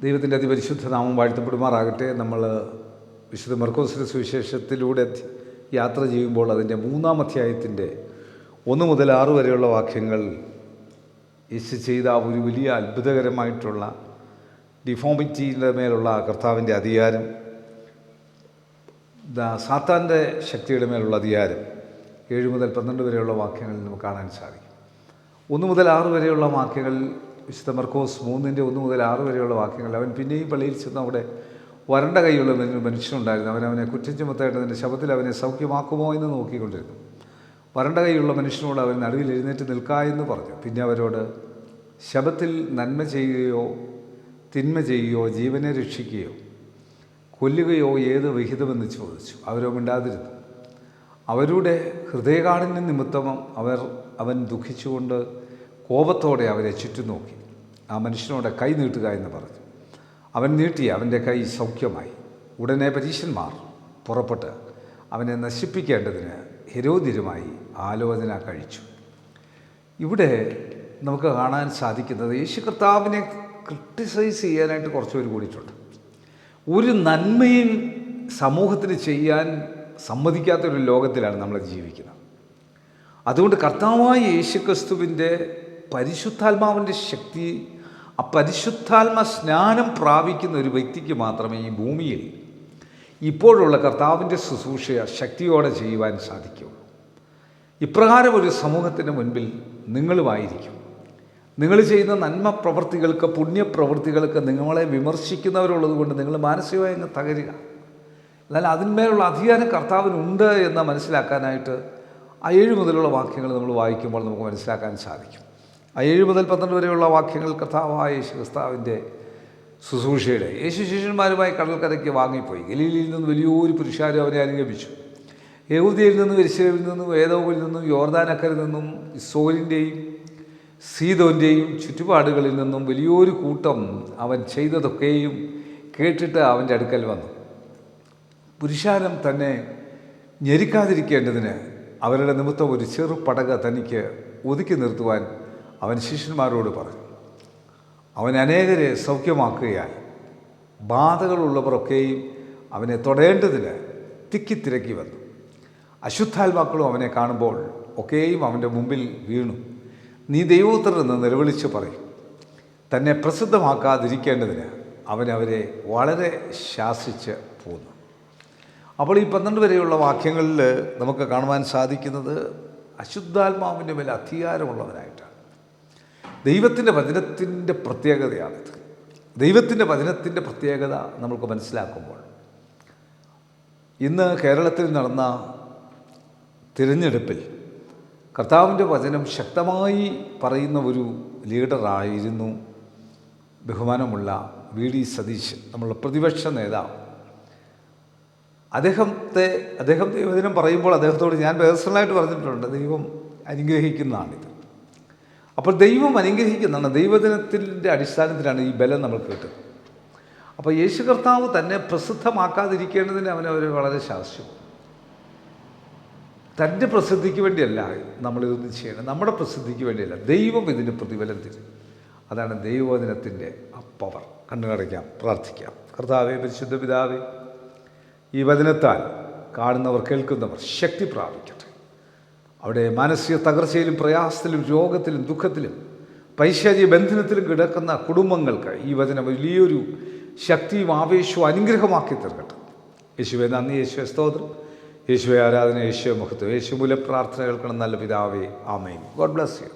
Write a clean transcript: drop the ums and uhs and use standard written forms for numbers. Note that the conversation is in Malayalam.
ദൈവത്തിൻ്റെ അതിപരിശുദ്ധ നാമം വാഴ്ത്തപ്പെടുമാറാകട്ടെ. നമ്മൾ വിശുദ്ധ മർക്കോസിൻ്റെ സുവിശേഷത്തിലൂടെ യാത്ര ചെയ്യുമ്പോൾ അതിൻ്റെ 3-ാം അധ്യായത്തിൻ്റെ 1 മുതൽ 6 വരെയുള്ള വാക്യങ്ങൾ യേശു ചെയ്ത ഒരു വലിയ അത്ഭുതകരമായിട്ടുള്ള ഡിഫോമിറ്റിയുടെ മേലുള്ള കർത്താവിൻ്റെ അധികാരം, സാത്താൻ്റെ ശക്തിയുടെ മേലുള്ള അധികാരം 7 മുതൽ 12 വരെയുള്ള വാക്യങ്ങളിൽ നമുക്ക് കാണാൻ സാധിക്കും. 1 മുതൽ 6 വരെയുള്ള വാക്യങ്ങൾ വിശുദ്ധ മർക്കോസ് 3-ന്റെ 1 മുതൽ 6 വരെയുള്ള വാക്യങ്ങൾ. അവൻ പിന്നെയും പള്ളിയിൽ ചെന്ന് അവിടെ വരണ്ട കൈയുള്ള മനുഷ്യനുണ്ടായിരുന്നു. അവനെ കുറ്റം ചുമത്തേണ്ടതിൻ്റെ ശബ്ദത്തിൽ അവനെ സൗഖ്യമാക്കുമോ എന്ന് നോക്കിക്കൊണ്ടിരുന്നു. വരണ്ട കൈയുള്ള മനുഷ്യനോട് അവൻ നടുവിൽ എഴുന്നേറ്റ് നിൽക്കാ എന്ന് പറഞ്ഞു. പിന്നെ അവരോട്, ശബ്ദത്തിൽ നന്മ ചെയ്യുകയോ തിന്മ ചെയ്യുകയോ ജീവനെ രക്ഷിക്കുകയോ കൊല്ലുകയോ ഏത് വിഹിതമെന്ന് ചോദിച്ചു. അവരോ മിണ്ടാതിരുന്നു. അവരുടെ ഹൃദയകാഠിന്യ നിമിത്തം അവൻ ദുഃഖിച്ചുകൊണ്ട് കോപത്തോടെ അവരെ ചുറ്റും നോക്കി. ആ മനുഷ്യനോട് കൈ നീട്ടുക എന്ന് പറഞ്ഞു. അവൻ നീട്ടി, അവൻ്റെ കൈ സൗഖ്യമായി. ഉടനെ പരീശന്മാർ പുറപ്പെട്ട് അവനെ നശിപ്പിക്കേണ്ടതിന് ഹെരോദ്യരുമായി ആലോചന കഴിച്ചു. ഇവിടെ നമുക്ക് കാണാൻ സാധിക്കുന്നത് യേശു കർത്താവിനെ ക്രിട്ടിസൈസ് ചെയ്യാനായിട്ട് കുറച്ച് പേര് കൂടിയിട്ടുണ്ട്. ഒരു നന്മയും സമൂഹത്തിന് ചെയ്യാൻ സമ്മതിക്കാത്തൊരു ലോകത്തിലാണ് നമ്മൾ ജീവിക്കുന്നത്. അതുകൊണ്ട് കർത്താവായ യേശു ക്രിസ്തുവിൻ്റെ പരിശുദ്ധാത്മാവിൻ്റെ ശക്തി, ആ പരിശുദ്ധാത്മ സ്നാനം പ്രാപിക്കുന്ന ഒരു വ്യക്തിക്ക് മാത്രമേ ഈ ഭൂമിയിൽ ഇപ്പോഴുള്ള കർത്താവിൻ്റെ ശുശ്രൂഷ ശക്തിയോടെ ചെയ്യുവാൻ സാധിക്കുകയുള്ളൂ. ഇപ്രകാരം ഒരു സമൂഹത്തിന് മുൻപിൽ നിങ്ങളുമായിരിക്കും. നിങ്ങൾ ചെയ്യുന്ന നന്മ പ്രവൃത്തികൾക്ക്, പുണ്യപ്രവൃത്തികൾക്ക് നിങ്ങളെ വിമർശിക്കുന്നവരുള്ളത് കൊണ്ട് നിങ്ങൾ മാനസികമായി അങ്ങ് തകരുക. എന്നാൽ അതിന്മേലുള്ള അധികാരം കർത്താവിനുണ്ട് എന്ന് മനസ്സിലാക്കാനായിട്ട് ആ 7 മുതലുള്ള വാക്യങ്ങൾ നമ്മൾ വായിക്കുമ്പോൾ നമുക്ക് മനസ്സിലാക്കാൻ സാധിക്കും. ആ 7 മുതൽ 12 വരെയുള്ള വാക്യങ്ങൾ കർത്താവായ യേശു ക്രിസ്തുവിൻ്റെ ശുശ്രൂഷയുടെ യേശു ശിഷ്യന്മാരുമായി കടൽക്കരയ്ക്ക് വാങ്ങിപ്പോയി. ഗലീലയിൽ നിന്ന് വലിയൊരു പുരുഷാരം അവനെ അനുഗമിച്ചു. യഹൂദിയയിൽ നിന്നും യെരൂശലേമിൽ നിന്നും ഏദോമിൽ നിന്നും യോർദാനക്കരയിൽ നിന്നും ഇസ്രായേലിൻ്റെയും സീദോൻ്റെയും ചുറ്റുപാടുകളിൽ നിന്നും വലിയൊരു കൂട്ടം അവൻ ചെയ്തതൊക്കെയും കേട്ടിട്ട് അവൻ്റെ അടുക്കൽ വന്നു. പുരുഷാരം തന്നെ ഞെരുക്കാതിരിക്കേണ്ടതിന് അവരുടെ നിമിത്തം ഒരു ചെറുപടക തനിക്ക് ഒതുക്കി നിർത്തുവാൻ അവൻ ശിഷ്യന്മാരോട് പറഞ്ഞു. അവൻ അനേകരെ സൗഖ്യമാക്കുകയാൽ ബാധകളുള്ളവരൊക്കെയും അവനെ തൊടേണ്ടതിന് തിക്കിത്തിരക്കി വന്നു. അശുദ്ധാത്മാക്കളും അവനെ കാണുമ്പോൾ ഒക്കെയും അവൻ്റെ മുമ്പിൽ വീണു. നീ ദൈവപുത്രനെന്ന് നിലവിളിച്ച് പറയും. തന്നെ പ്രസിദ്ധമാക്കാതിരിക്കേണ്ടതിന് അവൻ അവരെ വളരെ ശാസിച്ച് പോന്നു. അപ്പോൾ ഈ 12 വരെയുള്ള വാക്യങ്ങളിൽ നമുക്ക് കാണുവാൻ സാധിക്കുന്നത് അശുദ്ധാത്മാവിൻ്റെ മേലെ അധികാരമുള്ളവനായിട്ടാണ്. ദൈവത്തിൻ്റെ വചനത്തിൻ്റെ പ്രത്യേകതയാണിത്. ദൈവത്തിൻ്റെ വചനത്തിൻ്റെ പ്രത്യേകത നമുക്ക് മനസ്സിലാക്കുമ്പോൾ, ഇന്ന് കേരളത്തിൽ നടന്ന തിരഞ്ഞെടുപ്പിൽ കർത്താവിൻ്റെ വചനം ശക്തമായി പറയുന്ന ഒരു ലീഡറായിരുന്നു ബഹുമാനമുള്ള VD സതീശൻ, നമ്മളുടെ പ്രതിപക്ഷ നേതാവ്. അദ്ദേഹം ദൈവവചനം പറയുമ്പോൾ അദ്ദേഹത്തോട് ഞാൻ പേഴ്സണലായിട്ട് പറഞ്ഞിട്ടുണ്ട്, ദൈവം അനുഗ്രഹിക്കുന്നതാണിത്. അപ്പോൾ ദൈവം അനുഗ്രഹിക്കുന്നതാണ്. ദൈവവചനത്തിൻ്റെ അടിസ്ഥാനത്തിലാണ് ഈ ബലം നമ്മൾ കേട്ടത്. അപ്പോൾ യേശു കർത്താവ് തന്നെ പ്രസിദ്ധമാക്കാതിരിക്കേണ്ടതിന് അവരെ വളരെ ശാസിച്ചു. തൻ്റെ പ്രസിദ്ധിക്ക് വേണ്ടിയല്ല നമ്മളിതൊന്നും ചെയ്യണം, നമ്മുടെ പ്രസിദ്ധിക്ക് വേണ്ടിയല്ല. ദൈവം ഇതിന് പ്രതിഫലം തരും. അതാണ് ദൈവവചനത്തിൻ്റെ ആ പവർ. കണ്ണുകടയ്ക്കാം, പ്രാർത്ഥിക്കാം. കർത്താവേ, പരിശുദ്ധ പിതാവേ, ഈ വചനത്താൽ കാണുന്നവർ, കേൾക്കുന്നവർ ശക്തി പ്രാപിക്കട്ടെ. അവിടെ മാനസിക തകർച്ചയിലും പ്രയാസത്തിലും രോഗത്തിലും ദുഃഖത്തിലും പൈശാചിക ബന്ധനത്തിലും കിടക്കുന്ന കുടുംബങ്ങൾക്ക് ഈ വചനം വലിയൊരു ശക്തിയും ആവേശവും അനുഗ്രഹമാക്കി തീർക്കട്ടെ. യേശുവേ നന്ദി, യേശുവേ സ്തോത്രം, യേശുവേ ആരാധന, യേശുവേ മഹത്വം. യേശു മൂലം പ്രാർത്ഥന കേൾക്കണം നല്ല പിതാവേ, ആമേൻ. God bless you.